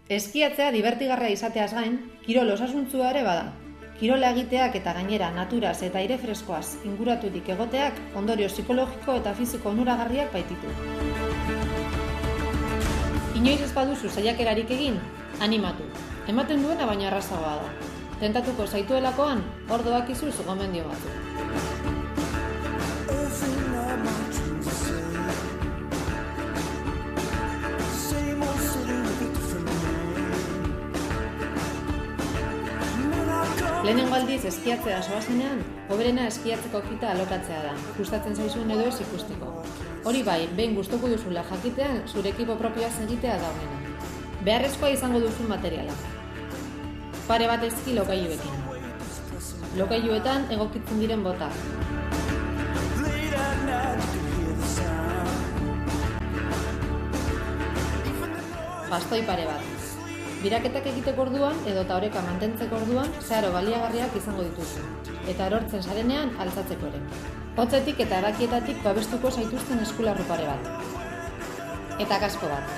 Eskiatzea divertigarria izateaz gain, kirol osasuntsua ere bada. Kirola egiteak eta gainera naturaz eta aire freskoaz inguraturik egoteak ondorio psikologiko eta fisiko onuragarriak baititu. Inoiz ez baduzu saiakerarik egin, animatu. Ematen duena baina errazagoa da. Tentatuko zaituelakoan, hor doakizu gomendio batzuk. Lehenengo aldiz eskiatzea zoazenean, hoberena eskiatzeko kita alokatzea da, gustatzen zaizuen edo ez ikusteko. Hori bai, behin gustoko duzula jakitean, zure ekipo propioaz egitea dagoena. Beharrezkoa izango duzun materiala. Pare bat eski lokailuekin. Lokailuetan egokitzen diren botak. Bastoi pare bat. Biraketak egiteko orduan edo eta oreka mantentzeko orduan zeharo baliagarriak izango dituzu. Eta erortzen sarenean altzatzeko ere. Hotzetik eta erakietatik babestuko zaituzten eskularru pare bat. Eta kasko bat.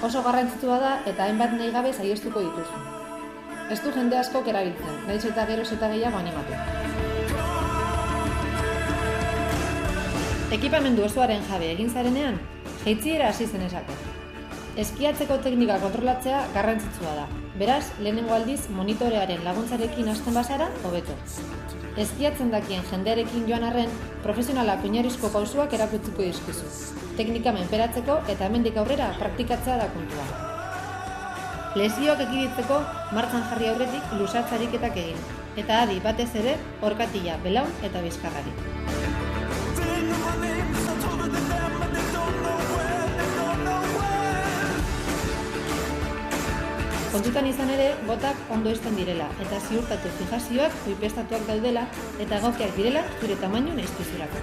Oso garrantzitsua da eta hainbat nahi gabe saihestuko dituzu. Ez du jende askok erabiltzen, nahiz eta geroz eta gehiago animatu. Ekipamendu osoaren jabe egin zarenean, jaitziera hasi zenezake. Eskiatzeko teknika kontrolatzea garrantzitsua da. Beraz, lehenengo aldiz monitorearen laguntzarekin hasten bazara, hobeto. Eskiatzen dakien jendearekin joan arren, profesionalak oinarrizko pausuak erakutsiko dizkizu. Teknika menperatzeko eta hemendik aurrera praktikatzea da kontua. Lesioak ekiditeko martxan jarri aurretik luzatze ariketak egin. Eta adi batez ere, orkatila, belaun eta bizkarrari. Kontutan izan ere, botak ondo izten direla, eta ziurtatu fijazioak oipestatuak daudela, eta egokiak direla zure tamainu nahiz pizurako.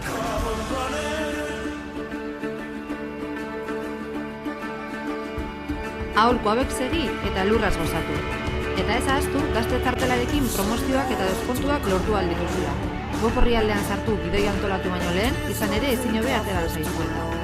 Aholku hauek segi eta lurraz gozatu. Eta ez ahaztu, gazte txartelarekin promozioak eta deskontuak lortu aldituzula. Web orrialdean sartu bidoi antolatu baino lehen, izan ere ezin hobe atera zaizueta.